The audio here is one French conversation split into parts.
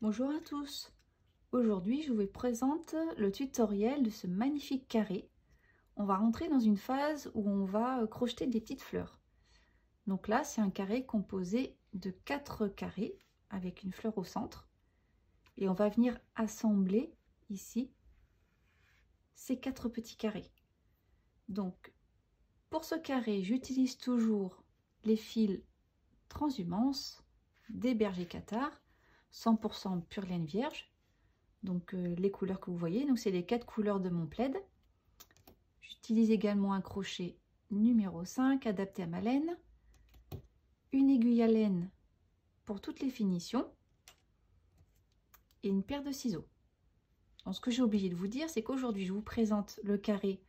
Bonjour à tous. Aujourd'hui, je vous présente le tutoriel de ce magnifique carré. On va rentrer dans une phase où on va crocheter des petites fleurs. Donc là, c'est un carré composé de 4 carrés avec une fleur au centre. Et on va venir assembler ici ces 4 petits carrés. Donc, pour ce carré, j'utilise toujours les fils transhumance des bergers cathares, 100% pure laine vierge. Donc les couleurs que vous voyez, donc c'est les 4 couleurs de mon plaid. J'utilise également un crochet numéro 5 adapté à ma laine, une aiguille à laine pour toutes les finitions et une paire de ciseaux. Donc, ce que j'ai oublié de vous dire, c'est qu'aujourd'hui je vous présente le carré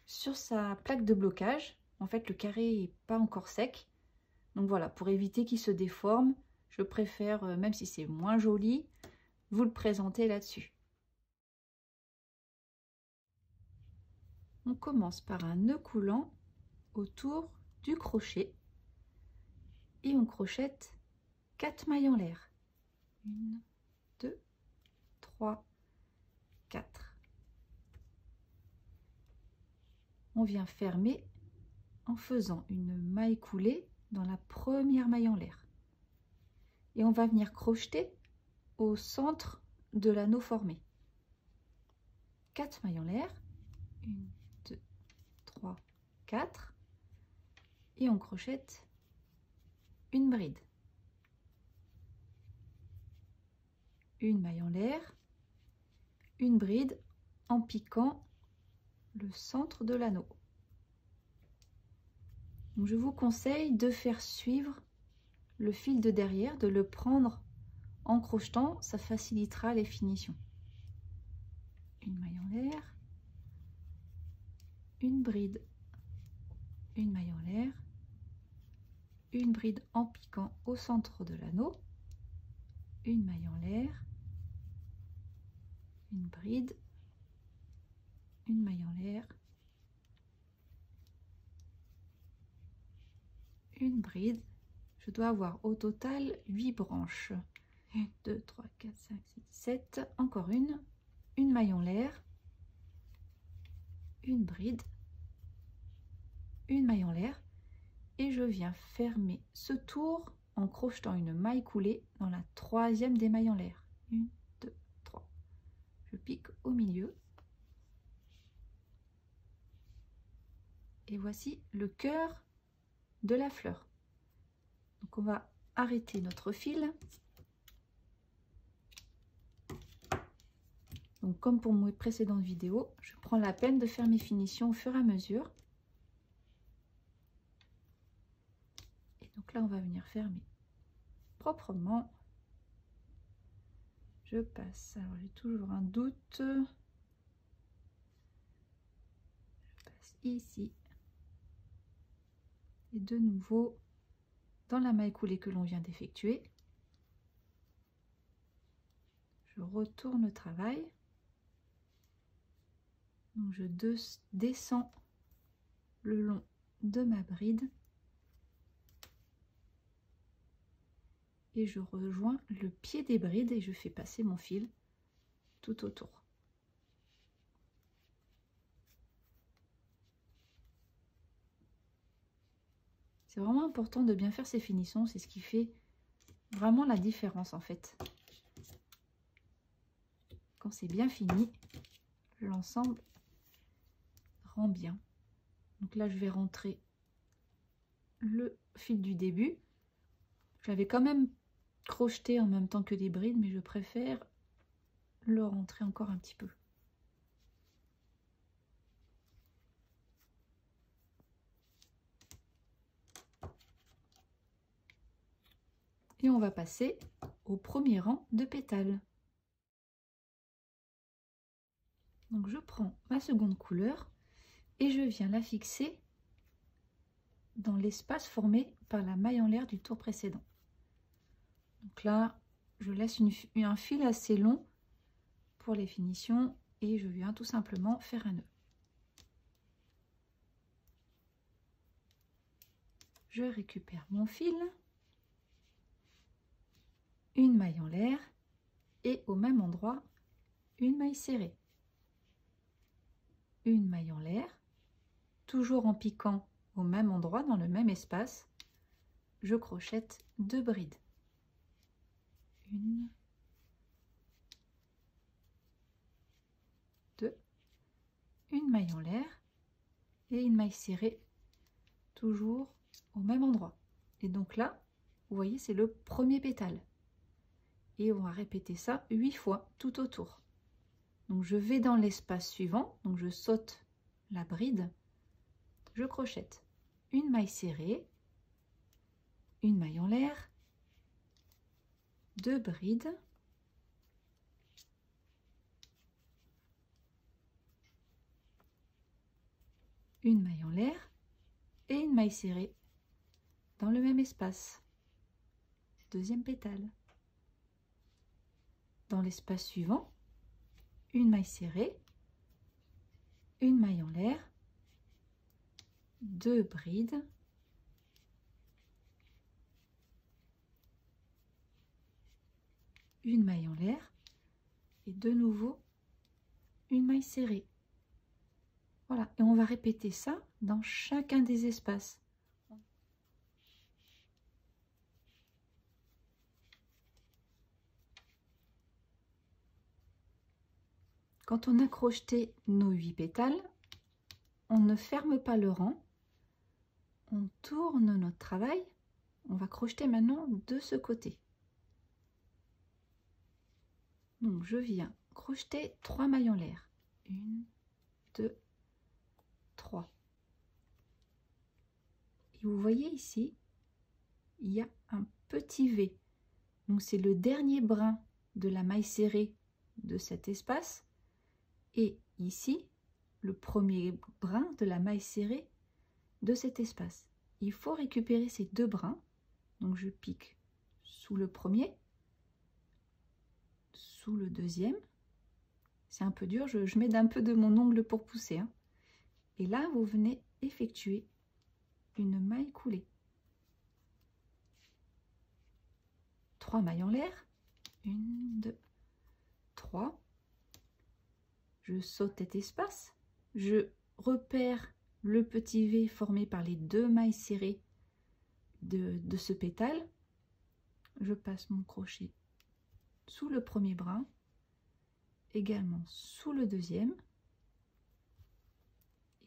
sur sa plaque de blocage. En fait, le carré n'est pas encore sec, donc voilà, pour éviter qu'il se déforme, je préfère, même si c'est moins joli, vous le présenter là-dessus. On commence par un nœud coulant autour du crochet et on crochette 4 mailles en l'air. 1, 2, 3, 4. On vient fermer en faisant une maille coulée dans la première maille en l'air. Et on va venir crocheter au centre de l'anneau formé. 4 mailles en l'air. 1, 2, 3, 4. Et on crochette une bride. Une maille en l'air, une bride en piquant le centre de l'anneau. Je vous conseille de faire suivre le fil de derrière, de le prendre en crochetant, ça facilitera les finitions. Une maille en l'air, une bride, une maille en l'air, une bride en piquant au centre de l'anneau, une maille en l'air, une bride, une maille en l'air, une bride. Je dois avoir au total 8 branches. 1, 2, 3, 4, 5, 6, 7. Encore une maille en l'air, une bride, une maille en l'air. Et je viens fermer ce tour en crochetant une maille coulée dans la troisième des mailles en l'air. 1, 2, 3. Je pique au milieu. Et voici le cœur de la fleur. Donc on va arrêter notre fil. Donc comme pour mes précédentes vidéos, je prends la peine de faire mes finitions au fur et à mesure. Et donc là, on va venir fermer proprement. Je passe. Alors j'ai toujours un doute. Je passe ici. Et de nouveau dans la maille coulée que l'on vient d'effectuer. Je retourne le travail. Donc je descends le long de ma bride et je rejoins le pied des brides et je fais passer mon fil tout autour. C'est vraiment important de bien faire ces finitions, c'est ce qui fait vraiment la différence en fait. Quand c'est bien fini, l'ensemble rend bien. Donc là, je vais rentrer le fil du début. J'avais quand même crocheté en même temps que des brides, mais je préfère le rentrer encore un petit peu. Et on va passer au premier rang de pétales. Donc je prends ma seconde couleur et je viens la fixer dans l'espace formé par la maille en l'air du tour précédent. Donc là, je laisse un fil assez long pour les finitions et je viens tout simplement faire un nœud. Je récupère mon fil, une maille en l'air et au même endroit, une maille serrée. Une maille en l'air, toujours en piquant au même endroit, dans le même espace, je crochette 2 brides. Une, 2, une maille en l'air et une maille serrée, toujours au même endroit. Et donc là, vous voyez, c'est le premier pétale. Et on va répéter ça 8 fois tout autour. Donc je vais dans l'espace suivant, donc je saute la bride, je crochette une maille serrée, une maille en l'air, 2 brides, une maille en l'air et une maille serrée dans le même espace. Deuxième pétale. Dans l'espace suivant, une maille serrée, une maille en l'air, 2 brides, une maille en l'air et de nouveau une maille serrée. Voilà, et on va répéter ça dans chacun des espaces. Quand on a crocheté nos 8 pétales, on ne ferme pas le rang, on tourne notre travail, on va crocheter maintenant de ce côté. Donc je viens crocheter 3 mailles en l'air. 1, 2, 3. Et vous voyez ici, il y a un petit V. Donc c'est le dernier brin de la maille serrée de cet espace. Et ici, le premier brin de la maille serrée de cet espace. Il faut récupérer ces 2 brins. Donc je pique sous le premier, sous le deuxième. C'est un peu dur, je m'aide un peu de mon ongle pour pousser. Hein. Et là, vous venez effectuer une maille coulée. 3 mailles en l'air. 1, 2, 3. Je saute cet espace. Je repère le petit V formé par les 2 mailles serrées de ce pétale. Je passe mon crochet sous le premier brin, également sous le deuxième.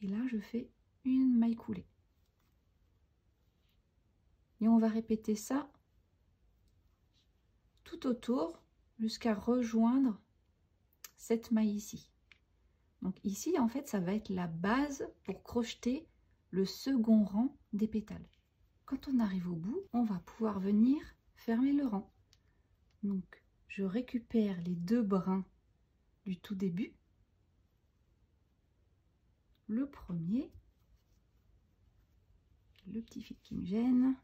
Et là, je fais une maille coulée. Et on va répéter ça tout autour jusqu'à rejoindre cette maille ici. Donc ici, en fait, ça va être la base pour crocheter le second rang des pétales. Quand on arrive au bout, on va pouvoir venir fermer le rang. Donc, je récupère les 2 brins du tout début. Le premier, le petit fil qui me gêne,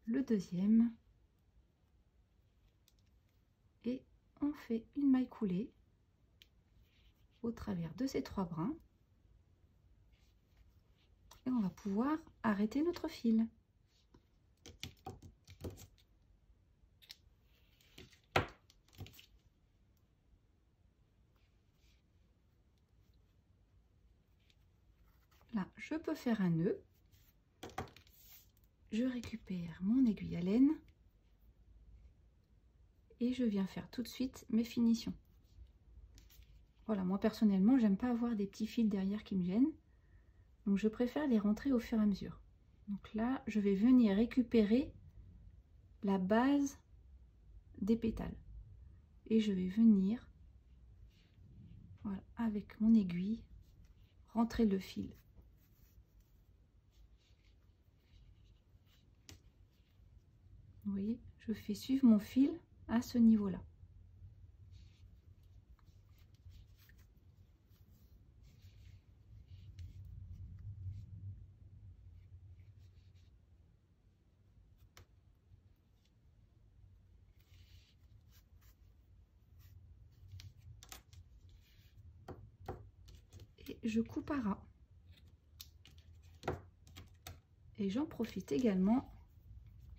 le deuxième, et on fait une maille coulée au travers de ces 3 brins et on va pouvoir arrêter notre fil. Là, je peux faire un nœud. Je récupère mon aiguille à laine et je viens faire tout de suite mes finitions. Voilà, moi personnellement, j'aime pas avoir des petits fils derrière qui me gênent. Donc je préfère les rentrer au fur et à mesure. Donc là, je vais venir récupérer la base des pétales. Et je vais venir, voilà, avec mon aiguille, rentrer le fil. Vous voyez, je fais suivre mon fil à ce niveau-là. Et je coupe à ras. Et j'en profite également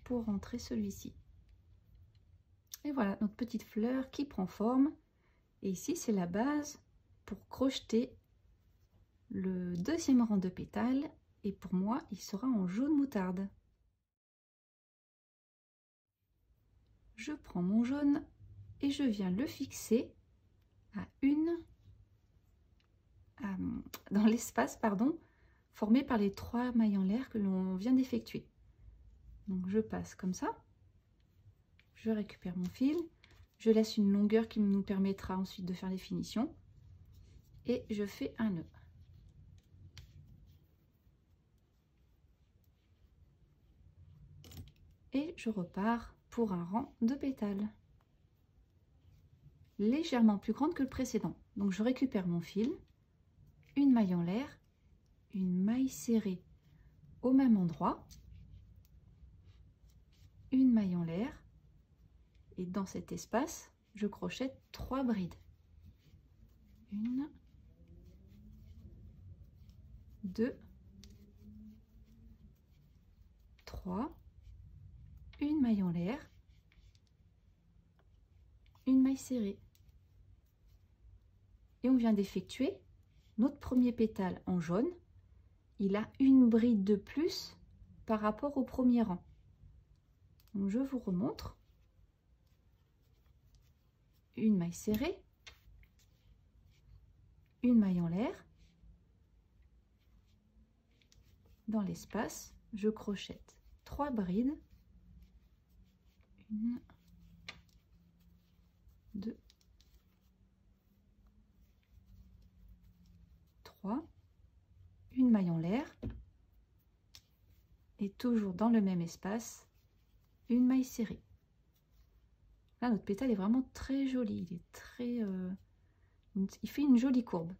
pour rentrer celui-ci. Et voilà notre petite fleur qui prend forme. Et ici, c'est la base pour crocheter le deuxième rang de pétales. Et pour moi, il sera en jaune moutarde. Je prends mon jaune et je viens le fixer à dans l'espace formé par les 3 mailles en l'air que l'on vient d'effectuer. Donc je passe comme ça, je récupère mon fil, je laisse une longueur qui nous permettra ensuite de faire les finitions et je fais un nœud. Et je repars pour un rang de pétales légèrement plus grande que le précédent. Donc je récupère mon fil, une maille en l'air, une maille serrée au même endroit, une maille en l'air, et dans cet espace, je crochette 3 brides. 1, 2, 3, une maille en l'air, une maille serrée. Et on vient d'effectuer notre premier pétale en jaune. Il a une bride de plus par rapport au premier rang. Donc je vous remontre. Une maille serrée, une maille en l'air. Dans l'espace, je crochette 3 brides. 1, 2, 3, une maille en l'air et toujours dans le même espace, une maille serrée. Là, notre pétale est vraiment très joli. Il est très, il fait une jolie courbe.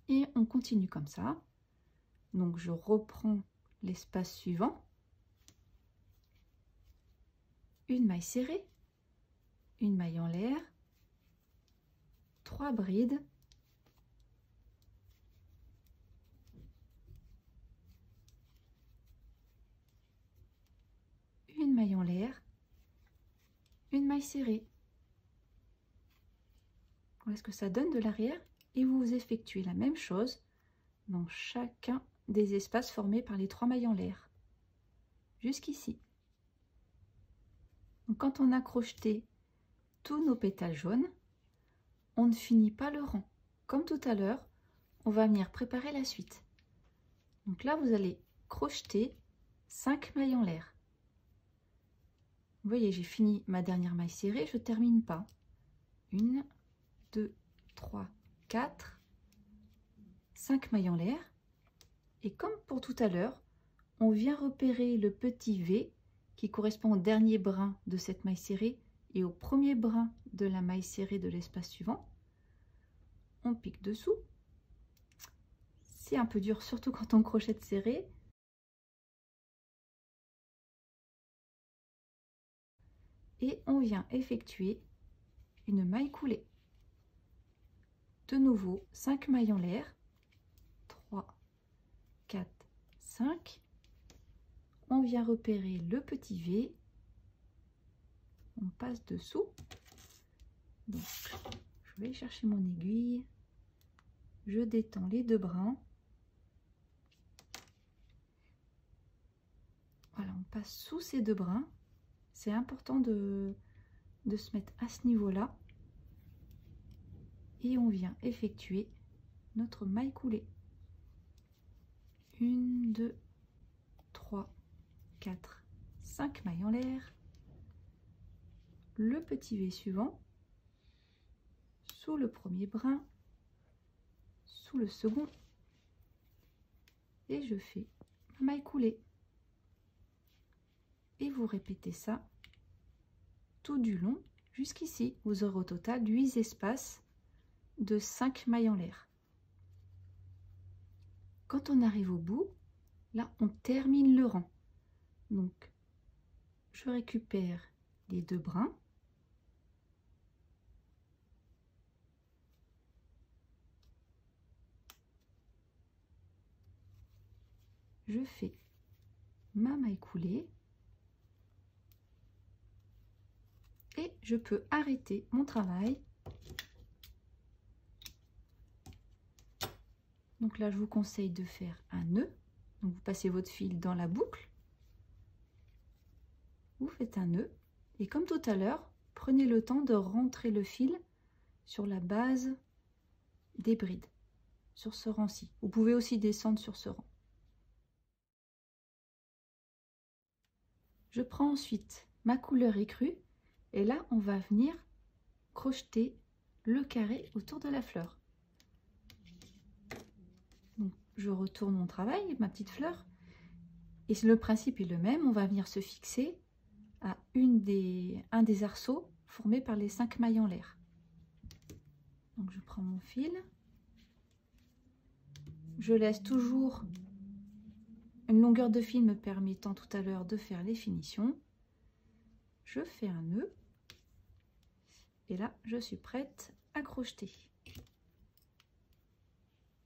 Et on continue comme ça. Donc, je reprends l'espace suivant. Une maille serrée, une maille en l'air, 3 brides, une maille en l'air, une maille serrée. Voilà ce que ça donne de l'arrière et vous effectuez la même chose dans chacun des espaces formés par les 3 mailles en l'air jusqu'ici. Quand on a crocheté tous nos pétales jaunes, on ne finit pas le rang. Comme tout à l'heure, on va venir préparer la suite. Donc là, vous allez crocheter 5 mailles en l'air. Vous voyez, j'ai fini ma dernière maille serrée, je ne termine pas. 1, 2, 3, 4, 5 mailles en l'air. Et comme pour tout à l'heure, on vient repérer le petit V qui correspond au dernier brin de cette maille serrée et au premier brin de la maille serrée de l'espace suivant. On pique dessous. C'est un peu dur, surtout quand on crochette serré. Et on vient effectuer une maille coulée. De nouveau, 5 mailles en l'air. 3, 4, 5. On vient repérer le petit V. On passe dessous. Donc, je vais chercher mon aiguille. Je détends les 2 brins. Voilà, on passe sous ces 2 brins. C'est important de se mettre à ce niveau-là. Et on vient effectuer notre maille coulée. 1, 2, 3, 4, 5 mailles en l'air. Le petit V suivant. Sous le premier brin. Sous le second. Et je fais ma maille coulée. Et vous répétez ça tout du long jusqu'ici. Vous aurez au total 8 espaces de 5 mailles en l'air. Quand on arrive au bout, là on termine le rang. Donc je récupère les 2 brins. Je fais ma maille coulée. et je peux arrêter mon travail. Donc là, je vous conseille de faire un nœud. Donc vous passez votre fil dans la boucle, vous faites un nœud et comme tout à l'heure, prenez le temps de rentrer le fil sur la base des brides, sur ce rang-ci. Vous pouvez aussi descendre sur ce rang. Je prends ensuite ma couleur écrue et là, on va venir crocheter le carré autour de la fleur. Donc, je retourne mon travail, ma petite fleur, et le principe est le même. On va venir se fixer à un des arceaux formés par les 5 mailles en l'air. Donc je prends mon fil, je laisse toujours une longueur de fil me permettant tout à l'heure de faire les finitions. Je fais un nœud et là je suis prête à crocheter.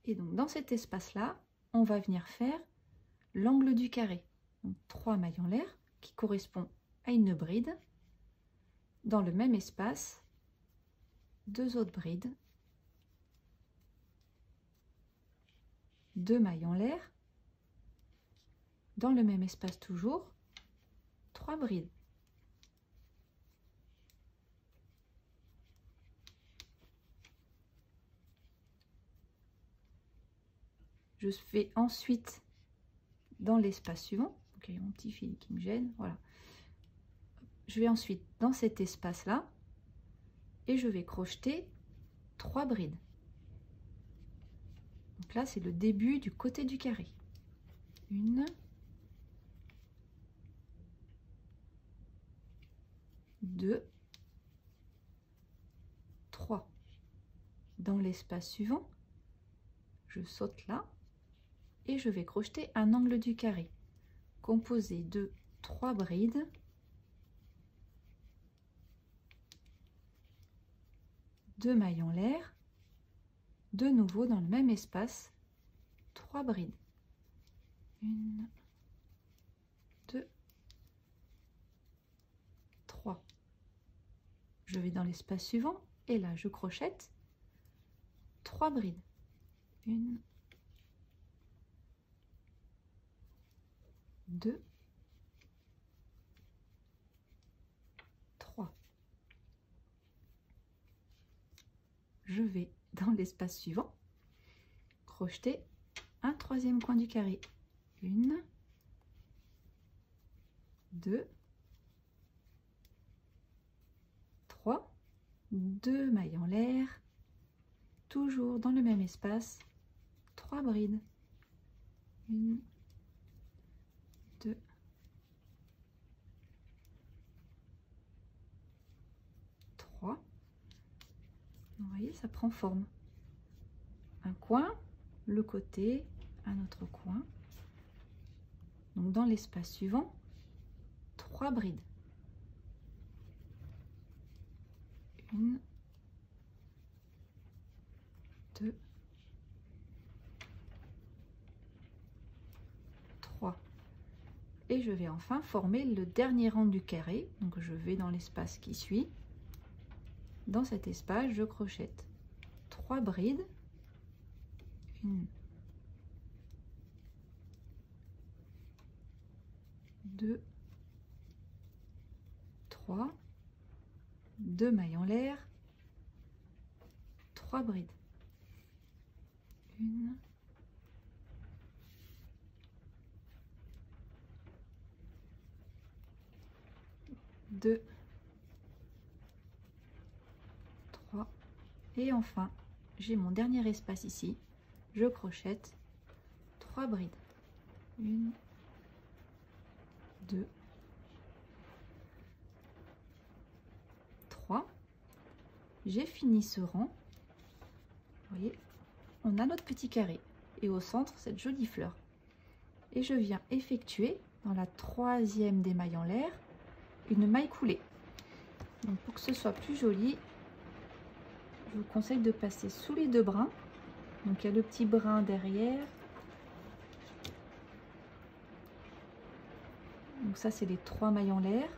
Et donc dans cet espace là, on va venir faire l'angle du carré. Donc 3 mailles en l'air qui correspond à une bride. Dans le même espace, 2 autres brides, 2 mailles en l'air. Dans le même espace toujours, 3 brides. Je fais ensuite dans l'espace suivant. Ok, mon petit fil qui me gêne, voilà. Je vais ensuite dans cet espace-là et je vais crocheter 3 brides. Donc là, c'est le début du côté du carré. 1, 2, 3. Dans l'espace suivant, je saute là et je vais crocheter un angle du carré composé de 3 brides. 2 mailles en l'air, de nouveau dans le même espace, 3 brides. 1, 2, 3. Je vais dans l'espace suivant et là je crochette 3 brides. 1, 2, 3. Je vais dans l'espace suivant crocheter un 3e coin du carré. 1, 2, 3, 2 mailles en l'air, toujours dans le même espace, 3 brides. 1, 2, 3. Vous voyez, ça prend forme. Un coin, le côté, un autre coin. Donc dans l'espace suivant, 3 brides. 1, 2, 3. Et je vais enfin former le dernier rang du carré. Donc je vais dans l'espace qui suit. Dans cet espace, je crochette 3 brides. 1, 2, 3, 2 mailles en l'air, 3 brides. 1, 2, 3 et enfin j'ai mon dernier espace ici, je crochette 3 brides. 1, 2, 3. J'ai fini ce rang. Vous voyez, on a notre petit carré et au centre cette jolie fleur. Et je viens effectuer dans la 3e des mailles en l'air une maille coulée. Donc pour que ce soit plus joli, je vous conseille de passer sous les 2 brins. Donc il y a le petit brin derrière. Donc ça c'est les 3 mailles en l'air.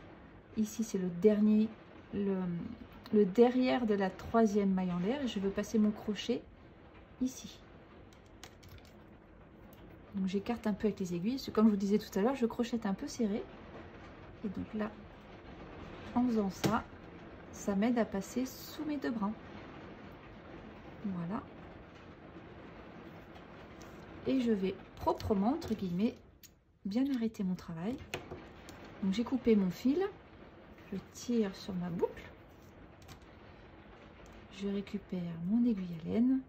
Ici c'est le dernier le derrière de la troisième maille en l'air et je veux passer mon crochet ici. Donc j'écarte un peu avec les aiguilles, parce que comme je vous disais tout à l'heure, je crochette un peu serré. Et donc là, en faisant ça, ça m'aide à passer sous mes deux brins. Voilà. Et je vais proprement, entre guillemets, bien arrêter mon travail. Donc j'ai coupé mon fil, je tire sur ma boucle, je récupère mon aiguille à laine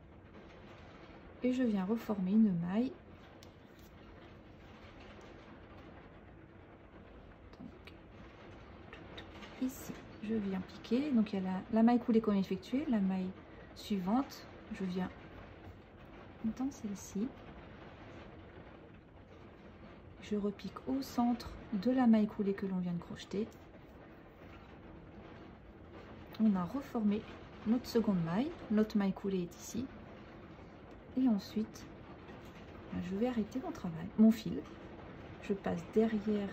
et je viens reformer une maille. Donc, ici, je viens piquer, donc il y a la maille coulée qu'on a effectuée, la maille suivante, je viens dans celle-ci. Je repique au centre de la maille coulée que l'on vient de crocheter. On a reformé notre seconde maille, notre maille coulée est ici. Et ensuite, je vais arrêter mon travail, mon fil. Je passe derrière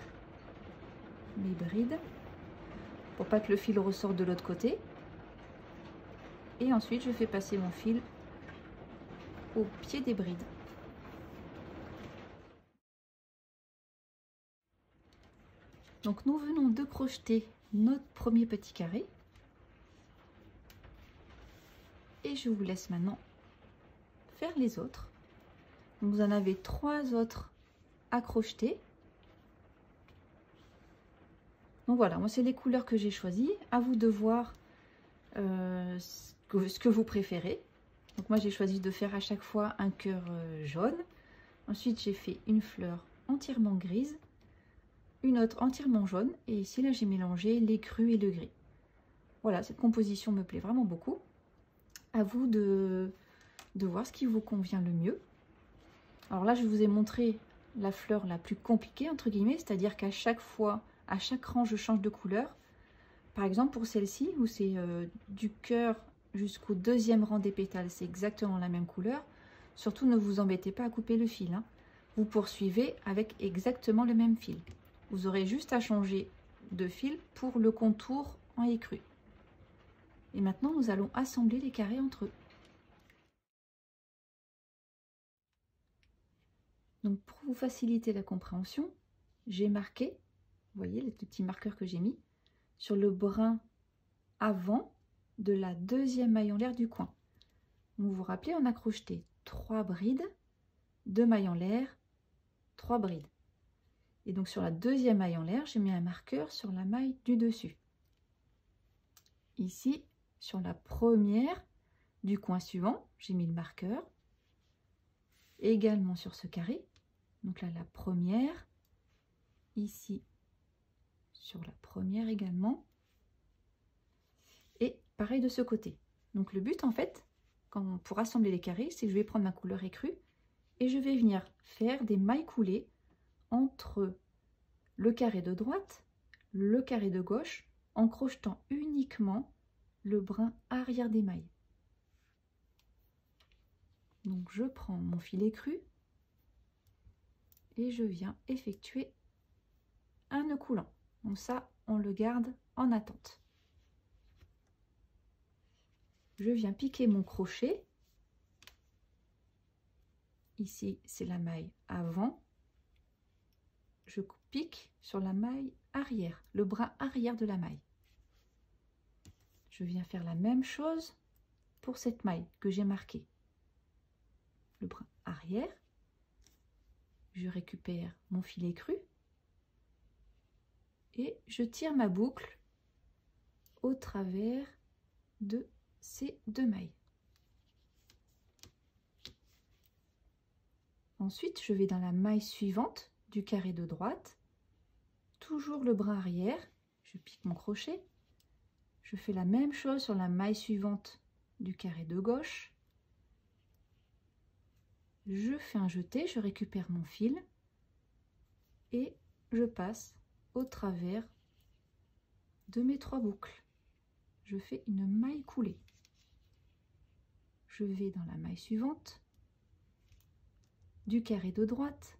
mes brides pour pas que le fil ressorte de l'autre côté. Et ensuite, je fais passer mon fil au pied des brides. Donc nous venons de crocheter notre premier petit carré. Et je vous laisse maintenant faire les autres. Vous en avez 3 autres à crocheter. Donc voilà, moi c'est les couleurs que j'ai choisies. À vous de voir ce que vous préférez. Donc moi j'ai choisi de faire à chaque fois un cœur jaune. Ensuite j'ai fait une fleur entièrement grise, une autre entièrement jaune. Et ici là j'ai mélangé les crus et le gris. Voilà, cette composition me plaît vraiment beaucoup. À vous de voir ce qui vous convient le mieux. Alors là, je vous ai montré la fleur la plus compliquée, entre guillemets, c'est-à-dire qu'à chaque fois, à chaque rang, je change de couleur. Par exemple, pour celle-ci, où c'est du cœur jusqu'au deuxième rang des pétales, c'est exactement la même couleur. Surtout, ne vous embêtez pas à couper le fil, hein. Vous poursuivez avec exactement le même fil. Vous aurez juste à changer de fil pour le contour en écru. Et maintenant, nous allons assembler les carrés entre eux. Donc pour vous faciliter la compréhension, j'ai marqué, vous voyez les petits marqueurs que j'ai mis, sur le brin avant de la deuxième maille en l'air du coin. Vous vous rappelez, on a crocheté 3 brides, 2 mailles en l'air, 3 brides. Et donc sur la deuxième maille en l'air, j'ai mis un marqueur sur la maille du dessus. Ici, sur la première du coin suivant, j'ai mis le marqueur. Également sur ce carré. Donc là, la première, ici, sur la première également. Et pareil de ce côté. Donc le but, en fait, pour assembler les carrés, c'est que je vais prendre ma couleur écrue et je vais venir faire des mailles coulées entre le carré de droite, le carré de gauche, en crochetant uniquement le brin arrière des mailles. Donc je prends mon fil écru et je viens effectuer un nœud coulant. Donc ça, on le garde en attente. Je viens piquer mon crochet. Ici, c'est la maille avant. Je pique sur la maille arrière, le bras arrière de la maille. Je viens faire la même chose pour cette maille que j'ai marquée. Le bras arrière. Je récupère mon fil écru et je tire ma boucle au travers de ces 2 mailles. Ensuite, je vais dans la maille suivante du carré de droite, toujours le bras arrière, je pique mon crochet, je fais la même chose sur la maille suivante du carré de gauche, je fais un jeté, je récupère mon fil et je passe au travers de mes 3 boucles. Je fais une maille coulée. Je vais dans la maille suivante du carré de droite,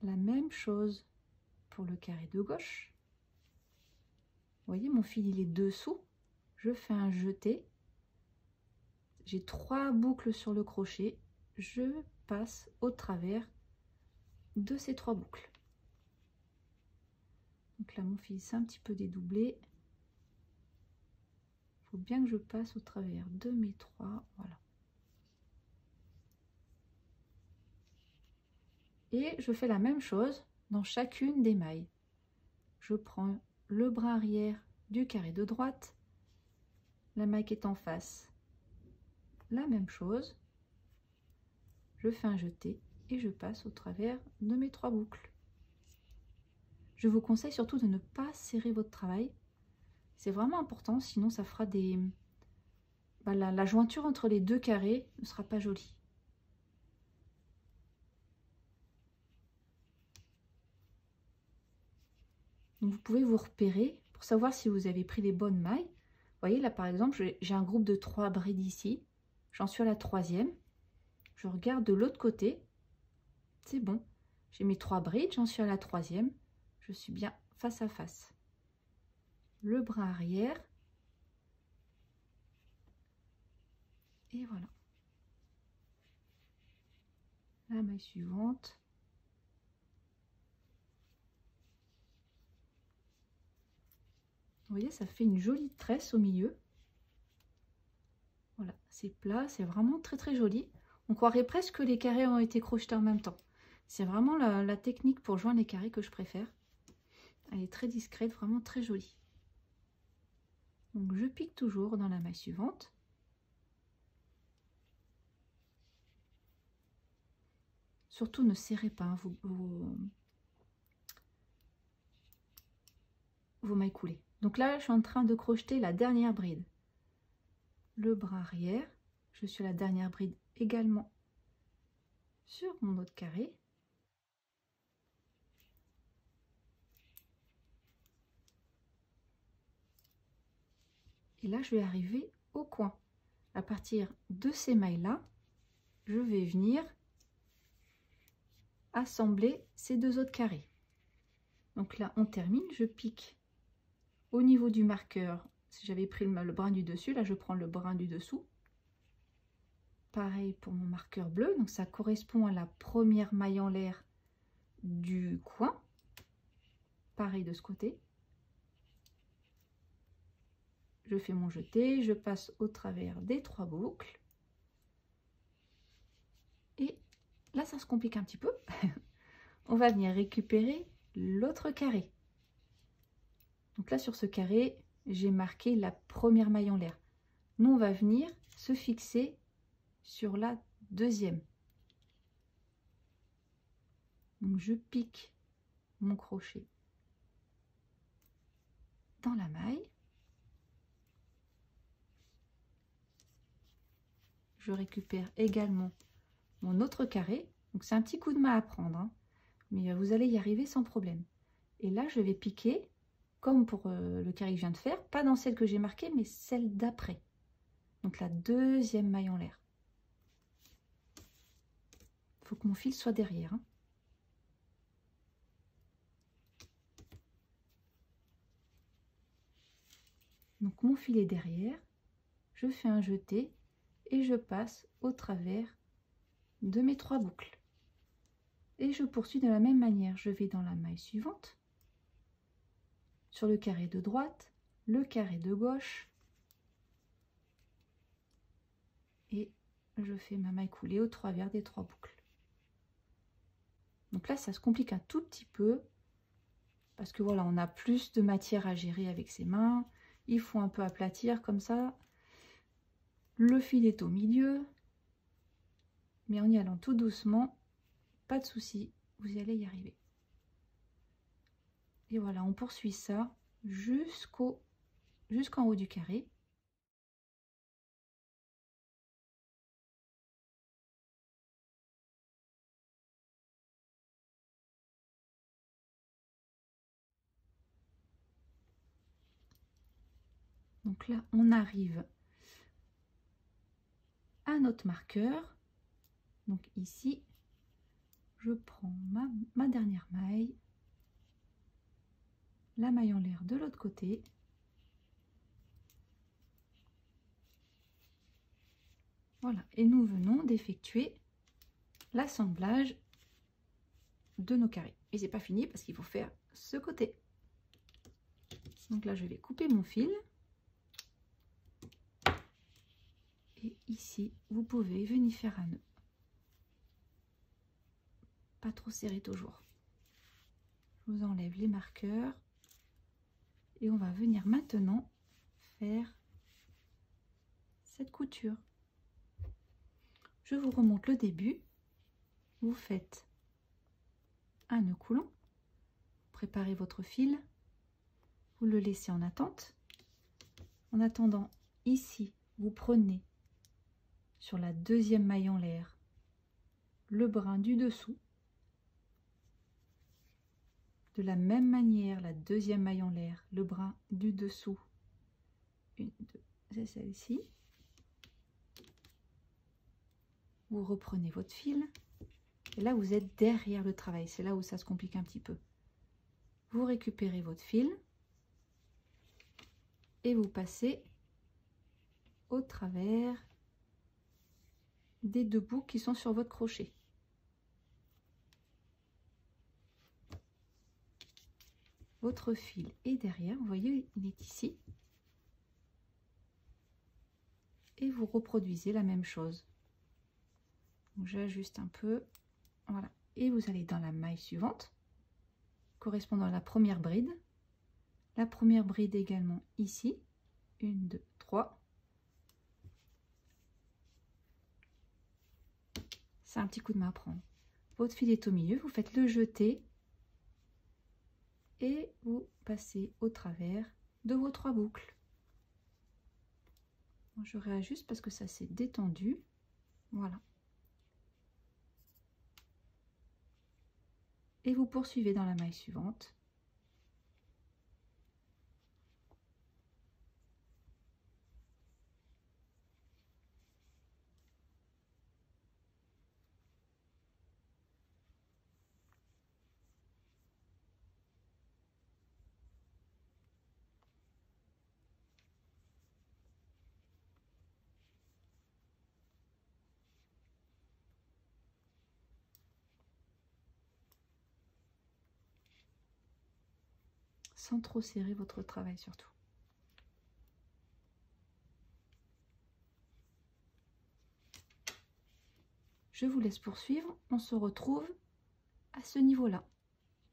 la même chose pour le carré de gauche. voyez, mon fil il est dessous. Je fais un jeté. J'ai 3 boucles sur le crochet. Je passe au travers de ces 3 boucles. Donc là, mon fil s'est un petit peu dédoublé. Il faut bien que je passe au travers de mes 3. Voilà. Et je fais la même chose dans chacune des mailles. Je prends le bras arrière du carré de droite, la maille qui est en face, la même chose. Je fais un jeté et je passe au travers de mes 3 boucles. Je vous conseille surtout de ne pas serrer votre travail. C'est vraiment important, sinon ça fera des... la jointure entre les 2 carrés ne sera pas jolie. Donc vous pouvez vous repérer pour savoir si vous avez pris les bonnes mailles. Vous voyez là par exemple, j'ai un groupe de 3 brides ici. J'en suis à la 3e. Je regarde de l'autre côté. C'est bon. J'ai mes 3 brides, j'en suis à la 3e. Je suis bien face à face. Le bras arrière. Et voilà. La maille suivante. Vous voyez, ça fait une jolie tresse au milieu. Voilà, c'est plat, c'est vraiment très très joli. On croirait presque que les carrés ont été crochetés en même temps. C'est vraiment la technique pour joindre les carrés que je préfère. Elle est très discrète, vraiment très jolie. Donc je pique toujours dans la maille suivante. Surtout ne serrez pas hein, vos mailles coulées. Donc là, je suis en train de crocheter la dernière bride. Le bras arrière, je suis à la dernière bride également sur mon autre carré. Et là, je vais arriver au coin. À partir de ces mailles-là, je vais venir assembler ces 2 autres carrés. Donc là, on termine, je pique au niveau du marqueur. Si j'avais pris le brin du dessus, là, je prends le brin du dessous. Pareil pour mon marqueur bleu, donc ça correspond à la première maille en l'air du coin. Pareil de ce côté. Je fais mon jeté, je passe au travers des 3 boucles. Et là, ça se complique un petit peu. On va venir récupérer l'autre carré. Donc là, sur ce carré, j'ai marqué la première maille en l'air. Nous, on va venir se fixer sur la 2e. Donc, je pique mon crochet dans la maille. Je récupère également mon autre carré. Donc, c'est un petit coup de main à prendre, hein, mais vous allez y arriver sans problème. Et là, je vais piquer, comme pour le carré que je viens de faire, pas dans celle que j'ai marquée, mais celle d'après. Donc, la 2e maille en l'air. Il faut que mon fil soit derrière. Hein. Donc, mon fil est derrière. Je fais un jeté et je passe au travers de mes 3 boucles. Et je poursuis de la même manière. Je vais dans la maille suivante, sur le carré de droite, le carré de gauche, et je fais ma maille coulée au travers des 3 boucles. Donc là, ça se complique un tout petit peu, parce que voilà, on a plus de matière à gérer avec ses mains. Il faut un peu aplatir comme ça. Le fil est au milieu, mais en y allant tout doucement, pas de souci, vous allez y arriver. Et voilà, on poursuit ça jusqu'en haut du carré. Donc là, on arrive à notre marqueur. Donc ici, je prends ma dernière maille, la maille en l'air de l'autre côté, Voilà, et nous venons d'effectuer l'assemblage de nos carrés. Et c'est pas fini parce qu'il faut faire ce côté. Donc là, je vais couper mon fil. Et ici, vous pouvez venir faire un nœud. Pas trop serré toujours. Je vous enlève les marqueurs. Et on va venir maintenant faire cette couture. Je vous remonte le début. Vous faites un nœud coulant. Préparez votre fil. Vous le laissez en attente. En attendant, ici, vous prenez sur la deuxième maille en l'air le brin du dessous. De la même manière, la deuxième maille en l'air, le brin du dessous. Une, deux, c'est celle-ci. Vous reprenez votre fil. Et là, vous êtes derrière le travail. C'est là où ça se complique un petit peu. Vous récupérez votre fil. Et vous passez au travers des deux bouts qui sont sur votre crochet. Votre fil est derrière, vous voyez, il est ici. Et vous reproduisez la même chose. J'ajuste un peu, voilà. Et vous allez dans la maille suivante, correspondant à la première bride. La première bride également ici. 1, 2, 3. C'est un petit coup de main à prendre. Votre fil est au milieu, vous faites le jeter. Et vous passez au travers de vos 3 boucles. Je réajuste parce que ça s'est détendu. Voilà. Et vous poursuivez dans la maille suivante. Sans trop serrer votre travail surtout. Je vous laisse poursuivre, on se retrouve à ce niveau-là.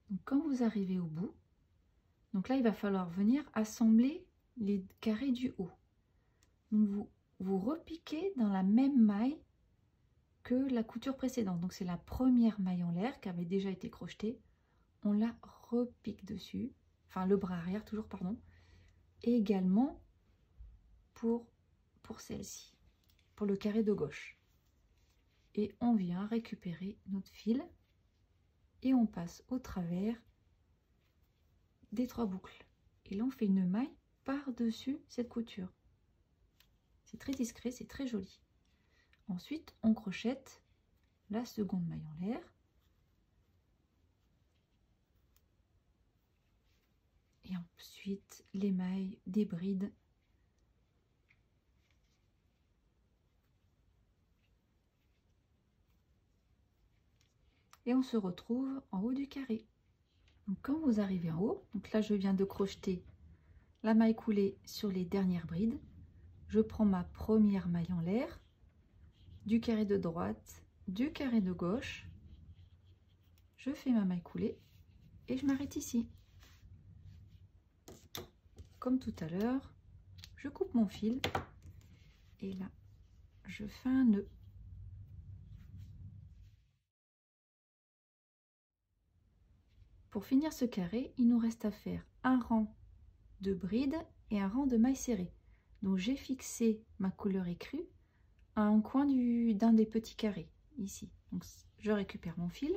Donc quand vous arrivez au bout, donc là il va falloir venir assembler les carrés du haut. Donc vous repiquez dans la même maille que la couture précédente. Donc c'est la première maille en l'air qui avait déjà été crochetée. On la repique dessus, enfin le bras arrière toujours, pardon. Et également pour celle-ci, pour le carré de gauche. Et on vient récupérer notre fil et on passe au travers des 3 boucles. Et là on fait une maille par-dessus cette couture. C'est très discret, c'est très joli. Ensuite on crochette la seconde maille en l'air. Et ensuite les mailles des brides. Et on se retrouve en haut du carré. Donc quand vous arrivez en haut, donc là je viens de crocheter la maille coulée sur les dernières brides. Je prends ma première maille en l'air, du carré de droite, du carré de gauche. Je fais ma maille coulée et je m'arrête ici. Comme tout à l'heure, je coupe mon fil et là je fais un nœud. Pour finir ce carré, il nous reste à faire un rang de brides et un rang de mailles serrées. Donc j'ai fixé ma couleur écrue à un coin d'un des petits carrés, ici. Donc je récupère mon fil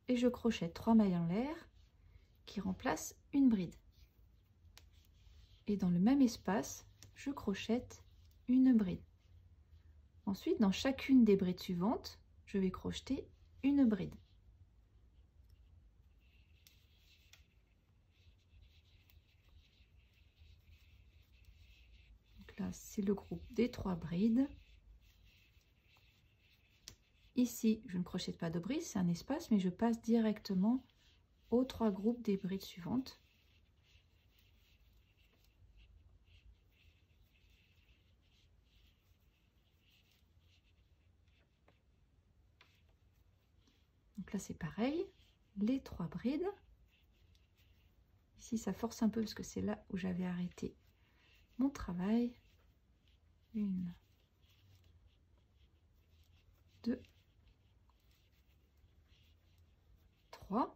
et je crochette 3 mailles en l'air qui remplacent une bride. Et dans le même espace, je crochette une bride. Ensuite, dans chacune des brides suivantes, je vais crocheter une bride. Donc là, c'est le groupe des 3 brides. Ici, je ne crochète pas de bride, c'est un espace, mais je passe directement aux 3 groupes des brides suivantes. Donc là, c'est pareil, les 3 brides. Ici, ça force un peu parce que c'est là où j'avais arrêté mon travail. 1, 2, 3.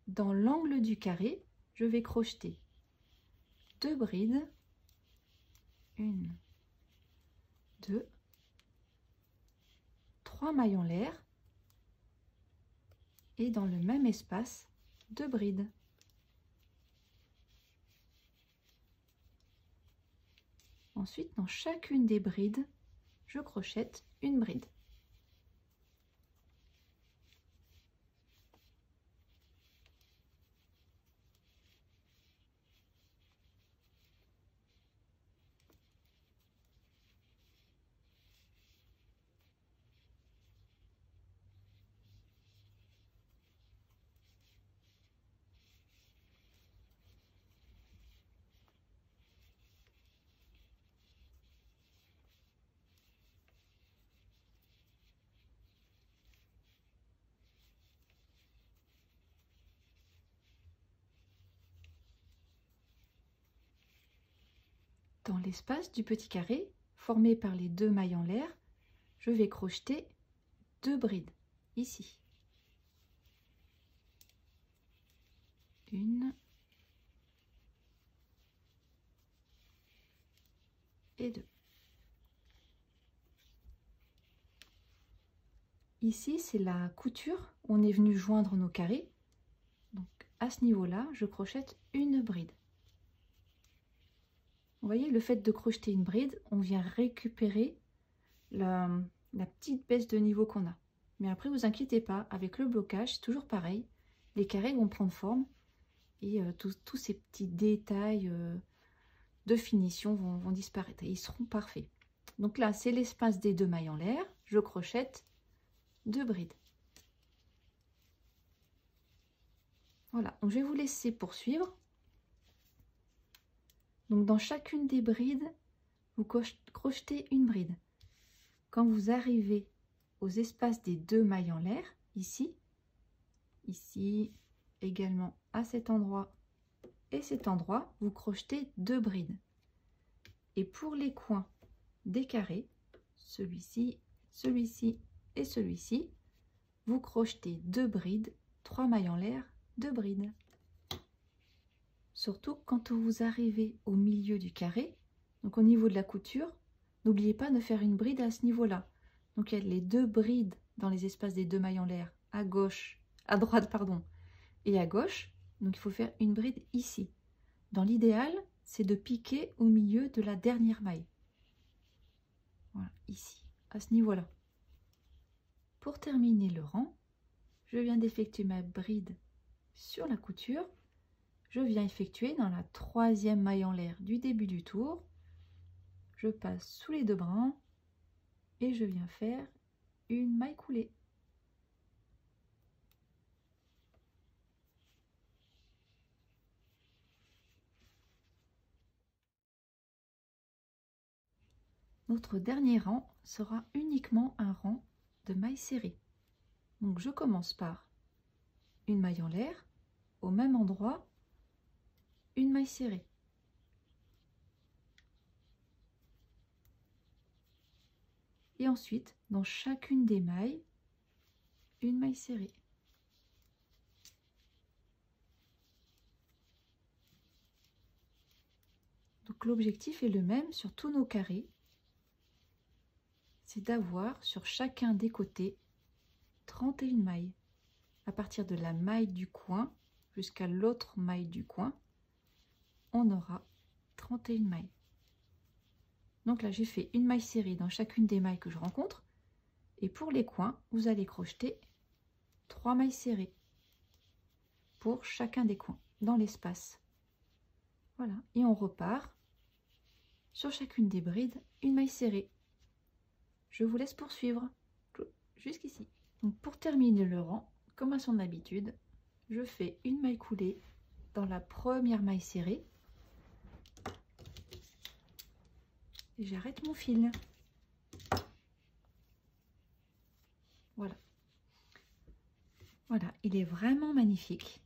Dans l'angle du carré, je vais crocheter 2 brides. 1, 2, 3 mailles en l'air. Et dans le même espace, 2 brides. Ensuite, dans chacune des brides, je crochète une bride. Dans l'espace du petit carré, formé par les 2 mailles en l'air, je vais crocheter 2 brides, ici. 1 et 2. Ici, c'est la couture où on est venu joindre nos carrés. Donc, à ce niveau-là, je crochète une bride. Vous voyez, le fait de crocheter une bride, on vient récupérer la petite baisse de niveau qu'on a. Mais après, vous inquiétez pas, avec le blocage, c'est toujours pareil. Les carrés vont prendre forme et tous ces petits détails de finition vont disparaître et ils seront parfaits. Donc là, c'est l'espace des 2 mailles en l'air. Je crochète 2 brides. Voilà, donc je vais vous laisser poursuivre. Donc dans chacune des brides, vous crochetez une bride. Quand vous arrivez aux espaces des 2 mailles en l'air, ici, également à cet endroit et cet endroit, vous crochetez 2 brides. Et pour les coins des carrés, celui-ci, celui-ci et celui-ci, vous crochetez 2 brides, 3 mailles en l'air, 2 brides. Surtout quand vous arrivez au milieu du carré, donc au niveau de la couture, n'oubliez pas de faire une bride à ce niveau-là. Donc il y a les 2 brides dans les espaces des 2 mailles en l'air, à droite pardon, et à gauche. Donc il faut faire une bride ici. Dans l'idéal, c'est de piquer au milieu de la dernière maille. Voilà, ici, à ce niveau-là. Pour terminer le rang, je viens d'effectuer ma bride sur la couture. Je viens effectuer dans la 3e maille en l'air du début du tour. Je passe sous les 2 brins et je viens faire une maille coulée. Notre dernier rang sera uniquement un rang de mailles serrées. Donc je commence par une maille en l'air, au même endroit, une maille serrée. Et ensuite, dans chacune des mailles, une maille serrée. Donc l'objectif est le même sur tous nos carrés, c'est d'avoir sur chacun des côtés 31 mailles. À partir de la maille du coin jusqu'à l'autre maille du coin, on aura 31 mailles. Donc là, j'ai fait une maille serrée dans chacune des mailles que je rencontre. Et pour les coins, vous allez crocheter 3 mailles serrées pour chacun des coins dans l'espace. Voilà, et on repart sur chacune des brides, une maille serrée. Je vous laisse poursuivre jusqu'ici. Donc pour terminer le rang, comme à son habitude, je fais une maille coulée dans la première maille serrée et j'arrête mon fil. Voilà. Voilà, il est vraiment magnifique.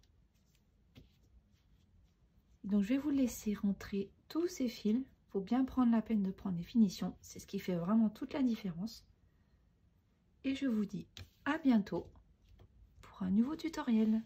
Donc je vais vous laisser rentrer tous ces fils. Il faut bien prendre la peine de prendre les finitions. C'est ce qui fait vraiment toute la différence. Et je vous dis à bientôt pour un nouveau tutoriel.